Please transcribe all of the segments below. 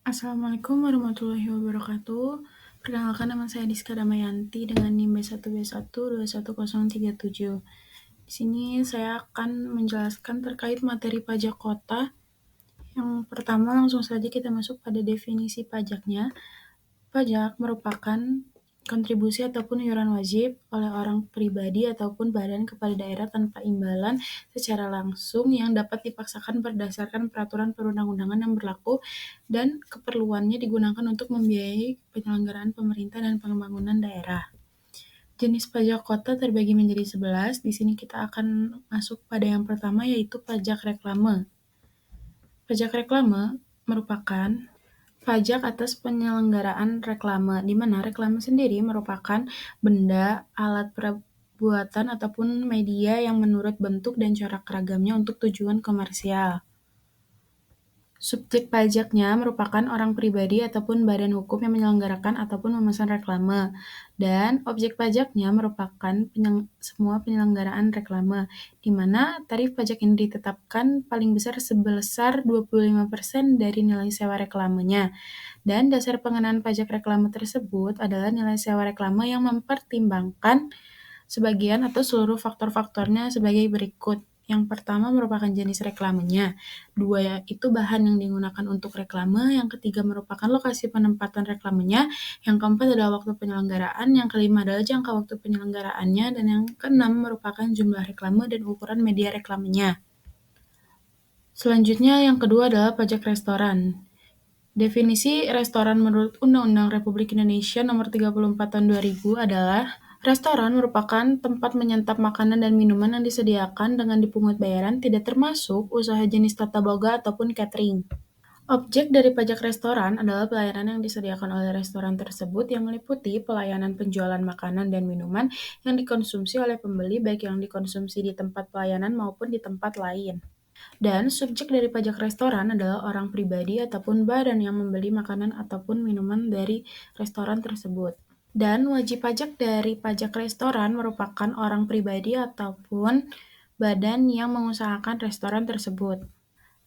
Assalamualaikum warahmatullahi wabarakatuh. Perkenalkan nama saya Diska Damayanti dengan NIM B1B1 21037. Di sini saya akan menjelaskan terkait materi pajak kota. Yang pertama langsung saja kita masuk pada definisi pajaknya. Pajak merupakan kontribusi ataupun iuran wajib oleh orang pribadi ataupun badan kepada daerah tanpa imbalan secara langsung yang dapat dipaksakan berdasarkan peraturan perundang-undangan yang berlaku dan keperluannya digunakan untuk membiayai penyelenggaraan pemerintah dan pembangunan daerah. Jenis pajak kota terbagi menjadi 11. Di sini kita akan masuk pada yang pertama yaitu pajak reklame. Pajak reklame merupakan pajak atas penyelenggaraan reklame, di mana reklame sendiri merupakan benda, alat perbuatan, ataupun media yang menurut bentuk dan corak ragamnya untuk tujuan komersial. Subjek pajaknya merupakan orang pribadi ataupun badan hukum yang menyelenggarakan ataupun memesan reklame, dan objek pajaknya merupakan semua penyelenggaraan reklame, di mana tarif pajak ini ditetapkan paling besar sebesar 25% dari nilai sewa reklamenya. Dan dasar pengenaan pajak reklame tersebut adalah nilai sewa reklame yang mempertimbangkan sebagian atau seluruh faktor-faktornya sebagai berikut. Yang pertama merupakan jenis reklamenya, dua itu bahan yang digunakan untuk reklame, yang ketiga merupakan lokasi penempatan reklamenya, yang keempat adalah waktu penyelenggaraan, yang kelima adalah jangka waktu penyelenggaraannya, dan yang keenam merupakan jumlah reklame dan ukuran media reklamenya. Selanjutnya yang kedua adalah pajak restoran. Definisi restoran menurut Undang-Undang Republik Indonesia Nomor 34 Tahun 2000 adalah restoran merupakan tempat menyantap makanan dan minuman yang disediakan dengan dipungut bayaran tidak termasuk usaha jenis tata boga ataupun catering. Objek dari pajak restoran adalah pelayanan yang disediakan oleh restoran tersebut yang meliputi pelayanan penjualan makanan dan minuman yang dikonsumsi oleh pembeli baik yang dikonsumsi di tempat pelayanan maupun di tempat lain. Dan subjek dari pajak restoran adalah orang pribadi ataupun badan yang membeli makanan ataupun minuman dari restoran tersebut. Dan wajib pajak dari pajak restoran merupakan orang pribadi ataupun badan yang mengusahakan restoran tersebut.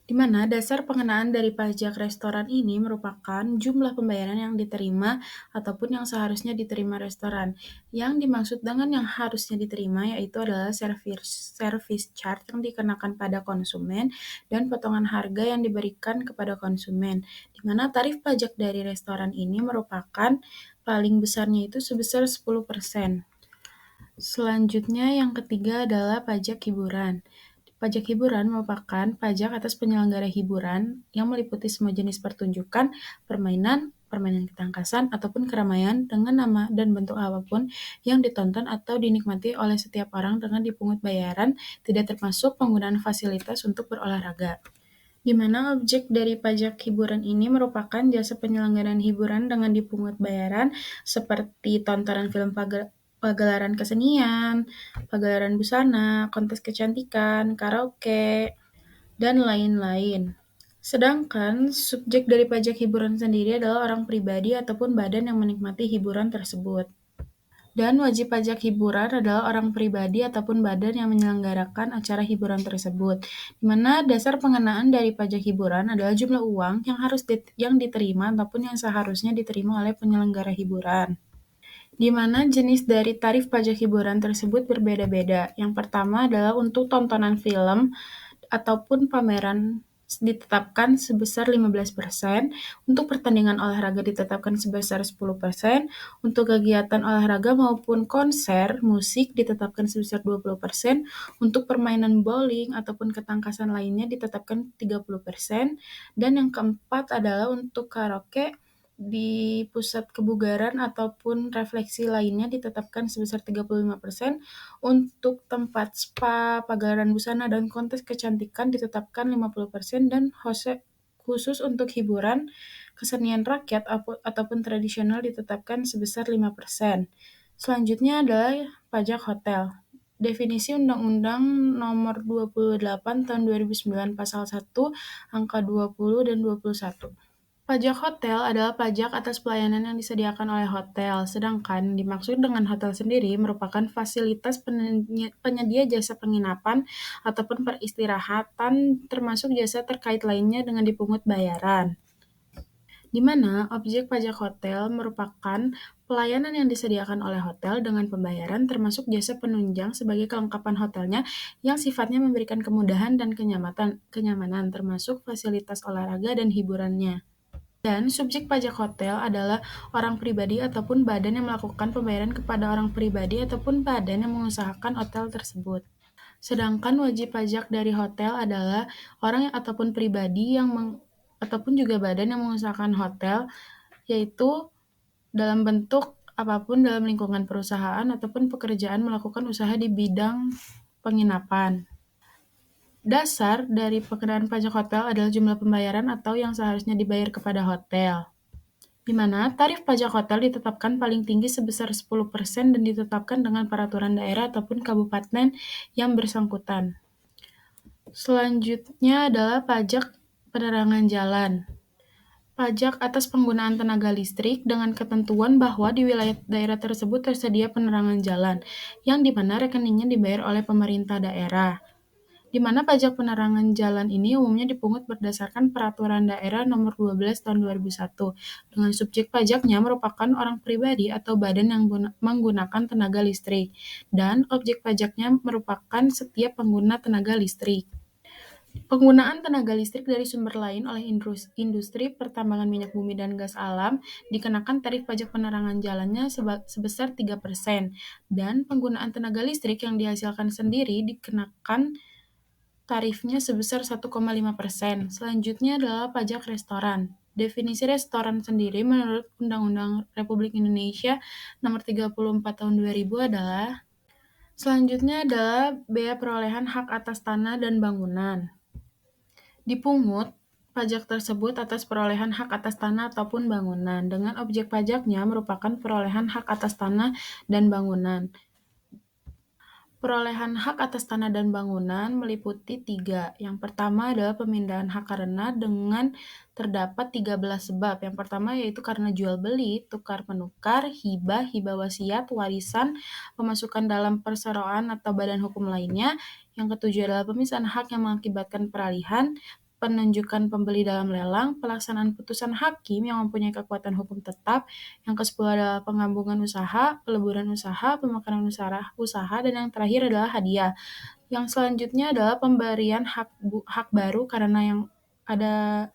Di mana dasar pengenaan dari pajak restoran ini merupakan jumlah pembayaran yang diterima ataupun yang seharusnya diterima restoran. Yang dimaksud dengan yang harusnya diterima yaitu adalah service charge yang dikenakan pada konsumen dan potongan harga yang diberikan kepada konsumen. Di mana tarif pajak dari restoran ini merupakan paling besarnya itu sebesar 10%. Selanjutnya yang ketiga adalah pajak hiburan. Pajak hiburan merupakan pajak atas penyelenggara hiburan yang meliputi semua jenis pertunjukan, permainan, permainan ketangkasan, ataupun keramaian dengan nama dan bentuk apapun yang ditonton atau dinikmati oleh setiap orang dengan dipungut bayaran, tidak termasuk penggunaan fasilitas untuk berolahraga. Di mana objek dari pajak hiburan ini merupakan jasa penyelenggaraan hiburan dengan dipungut bayaran seperti tontonan film pagelaran kesenian, pagelaran busana, kontes kecantikan, karaoke, dan lain-lain. Sedangkan subjek dari pajak hiburan sendiri adalah orang pribadi ataupun badan yang menikmati hiburan tersebut. Dan wajib pajak hiburan adalah orang pribadi ataupun badan yang menyelenggarakan acara hiburan tersebut, di mana dasar pengenaan dari pajak hiburan adalah jumlah uang yang diterima ataupun yang seharusnya diterima oleh penyelenggara hiburan. Di mana jenis dari tarif pajak hiburan tersebut berbeda-beda. Yang pertama adalah untuk tontonan film ataupun pameran ditetapkan sebesar 15%, untuk pertandingan olahraga ditetapkan sebesar 10%, untuk kegiatan olahraga maupun konser musik ditetapkan sebesar 20%, untuk permainan bowling ataupun ketangkasan lainnya ditetapkan 30%, dan yang keempat adalah untuk karaoke di pusat kebugaran ataupun refleksi lainnya ditetapkan sebesar 35%, untuk tempat spa, pagelaran busana, dan kontes kecantikan ditetapkan 50%, dan khusus untuk hiburan, kesenian rakyat ataupun tradisional ditetapkan sebesar 5%. Selanjutnya adalah pajak hotel. Definisi Undang-Undang Nomor 28 Tahun 2009 Pasal 1 Angka 20 dan 21. Pajak hotel adalah pajak atas pelayanan yang disediakan oleh hotel, sedangkan dimaksud dengan hotel sendiri merupakan fasilitas penyedia jasa penginapan ataupun peristirahatan termasuk jasa terkait lainnya dengan dipungut bayaran. di mana objek pajak hotel merupakan pelayanan yang disediakan oleh hotel dengan pembayaran termasuk jasa penunjang sebagai kelengkapan hotelnya yang sifatnya memberikan kemudahan dan kenyamanan termasuk fasilitas olahraga dan hiburannya. Dan subjek pajak hotel adalah orang pribadi ataupun badan yang melakukan pembayaran kepada orang pribadi ataupun badan yang mengusahakan hotel tersebut. Sedangkan wajib pajak dari hotel adalah orang yang ataupun pribadi yang ataupun juga badan yang mengusahakan hotel, yaitu dalam bentuk apapun dalam lingkungan perusahaan ataupun pekerjaan melakukan usaha di bidang penginapan. Dasar dari pengenaan pajak hotel adalah jumlah pembayaran atau yang seharusnya dibayar kepada hotel, di mana tarif pajak hotel ditetapkan paling tinggi sebesar 10% dan ditetapkan dengan peraturan daerah ataupun kabupaten yang bersangkutan. Selanjutnya adalah pajak penerangan jalan. Pajak atas penggunaan tenaga listrik dengan ketentuan bahwa di wilayah daerah tersebut tersedia penerangan jalan, yang di mana rekeningnya dibayar oleh pemerintah daerah. Di mana pajak penerangan jalan ini umumnya dipungut berdasarkan Peraturan Daerah Nomor 12 Tahun 2001, dengan subjek pajaknya merupakan orang pribadi atau badan yang menggunakan tenaga listrik, dan objek pajaknya merupakan setiap pengguna tenaga listrik. Penggunaan tenaga listrik dari sumber lain oleh industri pertambangan minyak bumi dan gas alam dikenakan tarif pajak penerangan jalannya sebesar 3%, dan penggunaan tenaga listrik yang dihasilkan sendiri dikenakan tarifnya sebesar 1,5%. Selanjutnya adalah pajak restoran. Definisi restoran sendiri menurut Undang-Undang Republik Indonesia Nomor 34 Tahun 2000 adalah selanjutnya adalah bea perolehan hak atas tanah dan bangunan. Dipungut pajak tersebut atas perolehan hak atas tanah ataupun bangunan, dengan objek pajaknya merupakan perolehan hak atas tanah dan bangunan. Perolehan hak atas tanah dan bangunan meliputi 3. Yang pertama adalah pemindahan hak karena dengan terdapat 13 sebab. Yang pertama yaitu karena jual beli, tukar menukar, hibah, hibah wasiat, warisan, pemasukan dalam perseroan atau badan hukum lainnya. Yang ketujuh adalah pemisahan hak yang mengakibatkan peralihan, penunjukan pembeli dalam lelang, pelaksanaan putusan hakim yang mempunyai kekuatan hukum tetap. Yang ke-10 adalah penggabungan usaha, peleburan usaha, pemekaran usaha, dan yang terakhir adalah hadiah. Yang selanjutnya adalah pemberian hak baru karena yang ada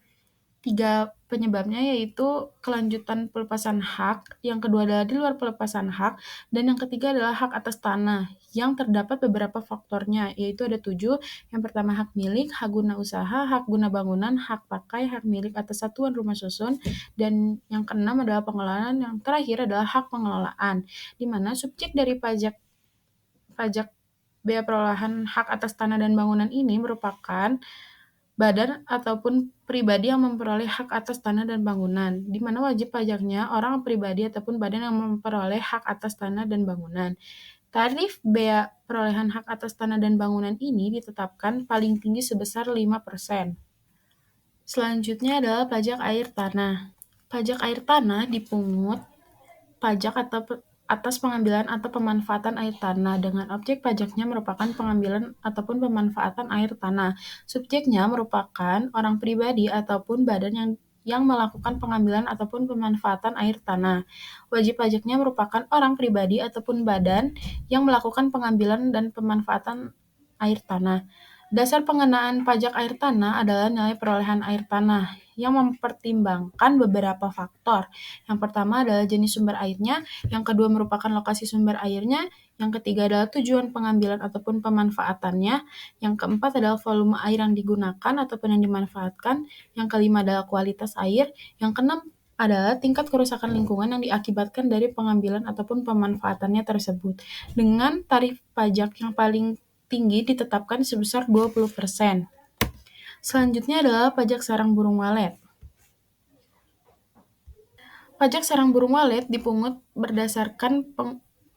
3 penyebabnya, yaitu kelanjutan pelepasan hak, yang kedua adalah di luar pelepasan hak, dan yang ketiga adalah hak atas tanah, yang terdapat beberapa faktornya, yaitu ada 7. Yang pertama hak milik, hak guna usaha, hak guna bangunan, hak pakai, hak milik atas satuan rumah susun, dan yang keenam adalah pengelolaan, yang terakhir adalah hak pengelolaan, di mana subjek dari pajak bea perolehan hak atas tanah dan bangunan ini merupakan badan ataupun pribadi yang memperoleh hak atas tanah dan bangunan, di mana wajib pajaknya orang pribadi ataupun badan yang memperoleh hak atas tanah dan bangunan. Tarif bea perolehan hak atas tanah dan bangunan ini ditetapkan paling tinggi sebesar 5%. Selanjutnya adalah pajak air tanah. Pajak air tanah dipungut pajak atas pengambilan atau pemanfaatan air tanah, dengan objek pajaknya merupakan pengambilan ataupun pemanfaatan air tanah. Subjeknya merupakan orang pribadi ataupun badan yang melakukan pengambilan ataupun pemanfaatan air tanah. Wajib pajaknya merupakan orang pribadi ataupun badan yang melakukan pengambilan dan pemanfaatan air tanah. Dasar pengenaan pajak air tanah adalah nilai perolehan air tanah yang mempertimbangkan beberapa faktor. Yang pertama adalah jenis sumber airnya, yang kedua merupakan lokasi sumber airnya, yang ketiga adalah tujuan pengambilan ataupun pemanfaatannya, yang keempat adalah volume air yang digunakan ataupun yang dimanfaatkan, yang kelima adalah kualitas air, yang keenam adalah tingkat kerusakan lingkungan yang diakibatkan dari pengambilan ataupun pemanfaatannya tersebut, dengan tarif pajak yang paling tinggi ditetapkan sebesar 20%. Selanjutnya adalah pajak sarang burung walet. Pajak sarang burung walet dipungut berdasarkan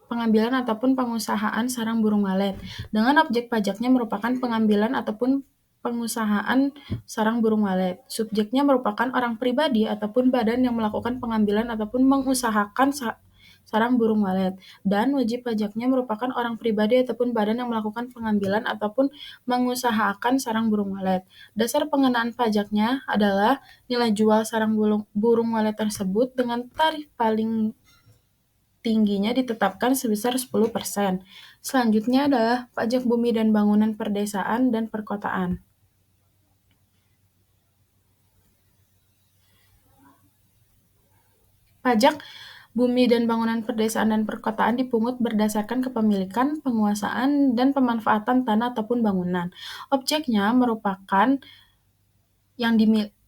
pengambilan ataupun pengusahaan sarang burung walet, dengan objek pajaknya merupakan pengambilan ataupun pengusahaan sarang burung walet. Subjeknya merupakan orang pribadi ataupun badan yang melakukan pengambilan ataupun mengusahakan sarang burung walet, dan wajib pajaknya merupakan orang pribadi ataupun badan yang melakukan pengambilan ataupun mengusahakan sarang burung walet. Dasar pengenaan pajaknya adalah nilai jual sarang burung walet tersebut dengan tarif paling tingginya ditetapkan sebesar 10%. Selanjutnya adalah pajak bumi dan bangunan perdesaan dan perkotaan. Pajak bumi dan bangunan perdesaan dan perkotaan dipungut berdasarkan kepemilikan, penguasaan, dan pemanfaatan tanah ataupun bangunan. Objeknya merupakan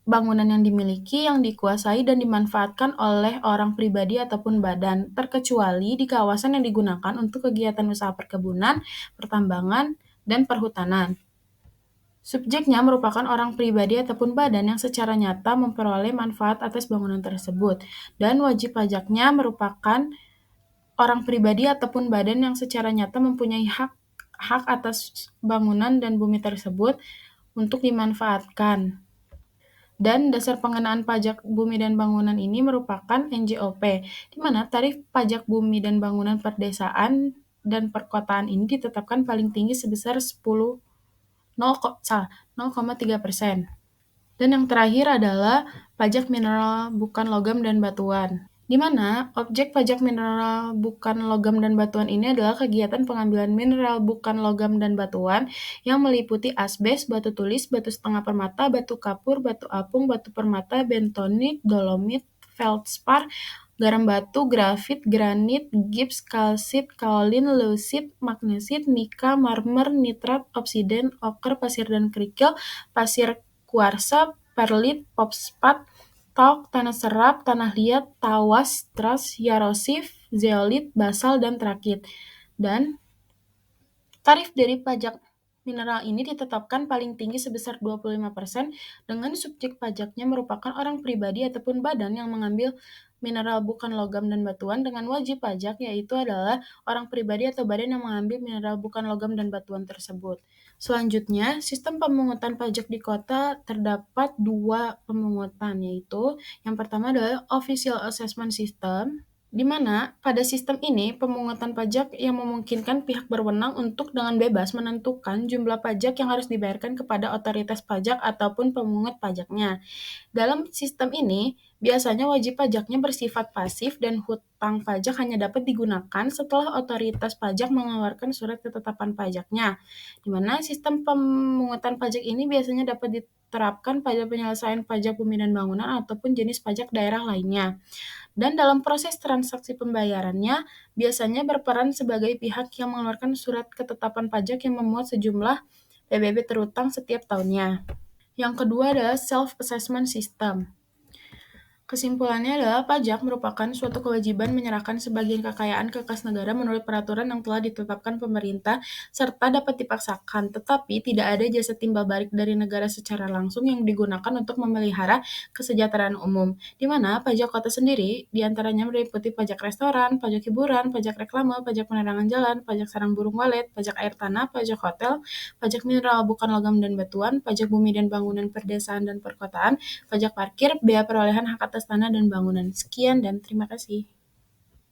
bangunan yang dimiliki, yang dikuasai, dan dimanfaatkan oleh orang pribadi ataupun badan, terkecuali di kawasan yang digunakan untuk kegiatan usaha perkebunan, pertambangan, dan perhutanan. Subjeknya merupakan orang pribadi ataupun badan yang secara nyata memperoleh manfaat atas bangunan tersebut, dan wajib pajaknya merupakan orang pribadi ataupun badan yang secara nyata mempunyai hak atas bangunan dan bumi tersebut untuk dimanfaatkan. Dan dasar pengenaan pajak bumi dan bangunan ini merupakan NJOP, di mana tarif pajak bumi dan bangunan perdesaan dan perkotaan ini ditetapkan paling tinggi sebesar 0,3%. Dan yang terakhir adalah pajak mineral bukan logam dan batuan, di mana objek pajak mineral bukan logam dan batuan ini adalah kegiatan pengambilan mineral bukan logam dan batuan yang meliputi asbes, batu tulis, batu setengah permata, batu kapur, batu apung, batu permata, bentonit, dolomit, feldspar, garam batu, grafit, granit, gips, kalsit, kaolin, leusit, magnesit, mika, marmer, nitrat, obsidian, oker, pasir dan kerikil, pasir kuarsa, perlit, fosfat, talk, tanah serap, tanah liat, tawas, tras, yarosif, zeolit, basal, dan trakit. Dan tarif dari pajak mineral ini ditetapkan paling tinggi sebesar 25% dengan subjek pajaknya merupakan orang pribadi ataupun badan yang mengambil mineral bukan logam dan batuan dengan wajib pajak yaitu adalah orang pribadi atau badan yang mengambil mineral bukan logam dan batuan tersebut. Selanjutnya, sistem pemungutan pajak di kota terdapat 2 pemungutan, yaitu yang pertama adalah Official Assessment System, di mana pada sistem ini pemungutan pajak yang memungkinkan pihak berwenang untuk dengan bebas menentukan jumlah pajak yang harus dibayarkan kepada otoritas pajak ataupun pemungut pajaknya. Dalam sistem ini, biasanya wajib pajaknya bersifat pasif dan hutang pajak hanya dapat digunakan setelah otoritas pajak mengeluarkan surat ketetapan pajaknya, di mana sistem pemungutan pajak ini biasanya dapat diterapkan pada penyelesaian pajak bumi dan bangunan ataupun jenis pajak daerah lainnya. Dan dalam proses transaksi pembayarannya, biasanya berperan sebagai pihak yang mengeluarkan surat ketetapan pajak yang memuat sejumlah PBB terutang setiap tahunnya. Yang kedua adalah Self-Assessment System. Kesimpulannya adalah pajak merupakan suatu kewajiban menyerahkan sebagian kekayaan ke kas negara menurut peraturan yang telah ditetapkan pemerintah serta dapat dipaksakan, tetapi tidak ada jasa timbal balik dari negara secara langsung yang digunakan untuk memelihara kesejahteraan umum, di mana pajak kota sendiri diantaranya meliputi pajak restoran, pajak hiburan, pajak reklame, pajak penerangan jalan, pajak sarang burung walet, pajak air tanah, pajak hotel, pajak mineral bukan logam dan batuan, pajak bumi dan bangunan perdesaan dan perkotaan, pajak parkir, bea perolehan hak atas tanah dan bangunan. Sekian dan terima kasih.